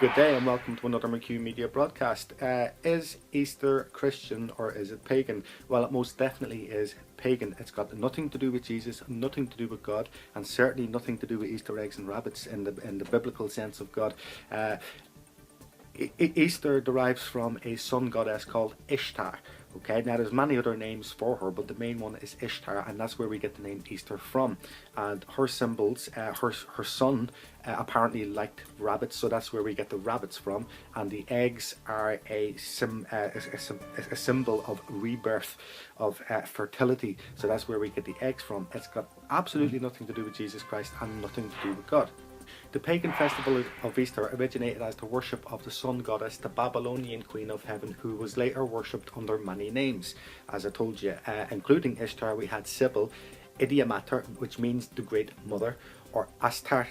Good day and welcome to another McHugh Media broadcast. Is Easter Christian or is it pagan? Well, it most definitely is pagan. It's got nothing to do with Jesus, nothing to do with God, and certainly nothing to do with Easter eggs and rabbits in the biblical sense of God. Easter derives from a sun goddess called Ishtar. Okay, now there's many other names for her, but the main one is Ishtar, and that's where we get the name Easter from. And her symbols, her son apparently liked rabbits, so that's where we get the rabbits from. And the eggs are a symbol of rebirth, of fertility, so that's where we get the eggs from. It's got absolutely nothing to do with Jesus Christ and nothing to do with God. The pagan festival of Easter originated as the worship of the sun goddess, the Babylonian queen of heaven, who was later worshipped under many names. As I told you, including Ishtar, we had Sybil, Idiamater, which means the great mother, or Astar,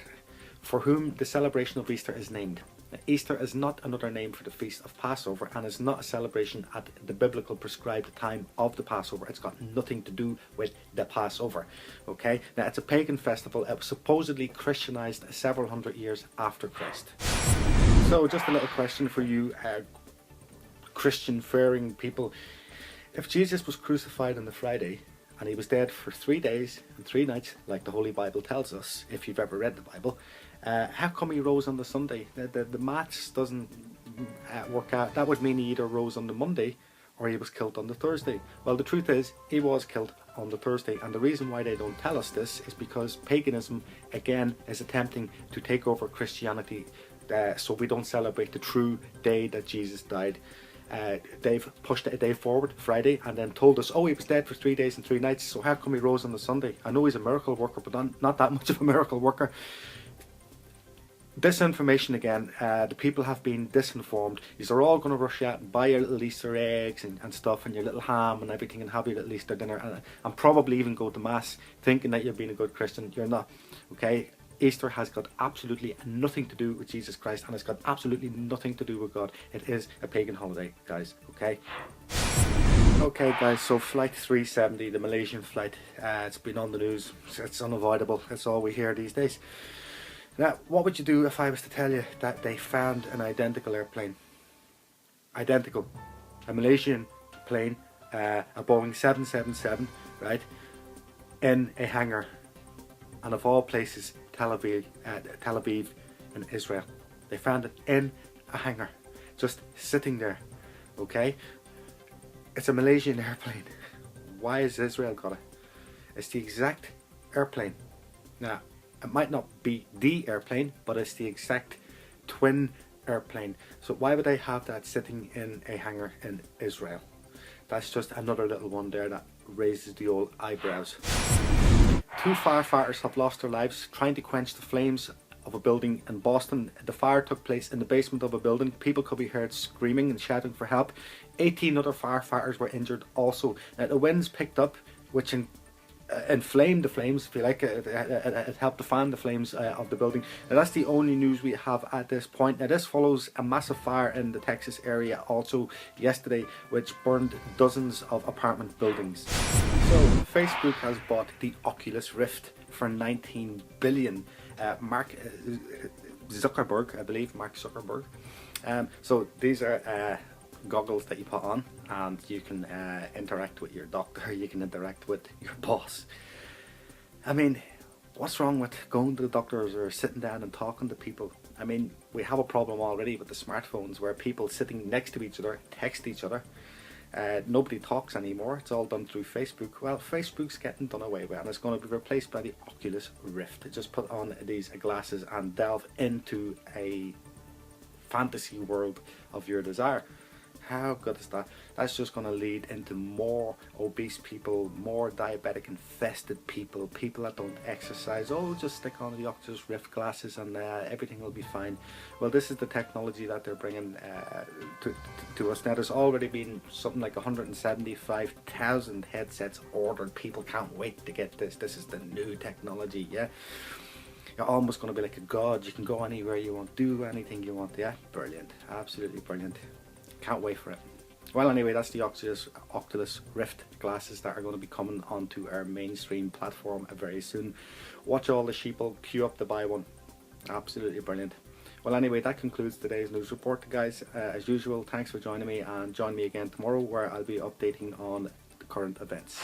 for whom the celebration of Easter is named. Easter is not another name for the feast of Passover and is not a celebration at the biblical prescribed time of the Passover. It's got nothing to do with the Passover. Okay, now it's a pagan festival. It was supposedly Christianized several hundred years after Christ. So just a little question for you Christian fearing people. If Jesus was crucified on the Friday and he was dead for 3 days and 3 nights, like the Holy Bible tells us, if you've ever read the Bible, how come he rose on the Sunday? The maths doesn't work out. That would mean he either rose on the Monday or he was killed on the Thursday. Well, the truth is he was killed on the Thursday, and the reason why they don't tell us this is because paganism again is attempting to take over Christianity, so we don't celebrate the true day that Jesus died. They've pushed it a day forward, Friday, and then told us, oh, he was dead for 3 days and 3 nights, so how come he rose on the Sunday? I know he's a miracle worker, but not that much of a miracle worker. Disinformation again. The people have been disinformed. You're all going to rush out and buy your little Easter eggs and stuff, and your little ham and everything, and have your little Easter dinner, and probably even go to mass thinking that you're being a good Christian. You're not. Okay, Easter has got absolutely nothing to do with Jesus Christ, and it's got absolutely nothing to do with God. It is a pagan holiday, guys. Okay guys, so flight 370, the Malaysian flight, it's been on the news. It's unavoidable. It's all we hear these days. Now, what would you do if I was to tell you that they found an identical airplane? Identical. A Malaysian plane, a Boeing 777, right? In a hangar. And of all places, Tel Aviv in Israel. They found it in a hangar. Just sitting there. Okay? It's a Malaysian airplane. Why has Israel got it? It's the exact airplane. Now, it might not be the airplane, but it's the exact twin airplane. So why would they have that sitting in a hangar in Israel? That's just another little one there that raises the old eyebrows. 2 firefighters have lost their lives trying to quench the flames of a building in Boston. The fire took place in the basement of a building. People could be heard screaming and shouting for help. 18 other firefighters were injured also. Now, the winds picked up, which inflamed the flames, if you like. It helped to fan the flames of the building. Now, that's the only news we have at this point. Now, this follows a massive fire in the Texas area also yesterday, which burned dozens of apartment buildings. So Facebook has bought the Oculus Rift for 19 billion. Mark Zuckerberg, I believe, Mark Zuckerberg. So these are goggles that you put on, and you can interact with your doctor, you can interact with your boss. I mean, what's wrong with going to the doctors or sitting down and talking to people? I mean, we have a problem already with the smartphones where people sitting next to each other text each other. Nobody talks anymore. It's all done through Facebook. Well, Facebook's getting done away with, and it's going to be replaced by the Oculus Rift. Just put on these glasses and delve into a fantasy world of your desire. How good is that? That's just going to lead into more obese people, more diabetic infested people, people that don't exercise. Oh, just stick on the Oculus Rift glasses and everything will be fine. Well, this is the technology that they're bringing to us. Now, there's already been something like 175,000 headsets ordered. People can't wait to get this. This is the new technology, yeah? You're almost going to be like a god. You can go anywhere you want, do anything you want. Yeah, brilliant. Absolutely brilliant. Can't wait for it. Well, anyway, that's the Oculus Rift glasses that are going to be coming onto our mainstream platform very soon. Watch all the sheeple queue up to buy one. Absolutely brilliant. Well, anyway, that concludes today's news report, guys. As usual, thanks for joining me, and join me again tomorrow where I'll be updating on the current events.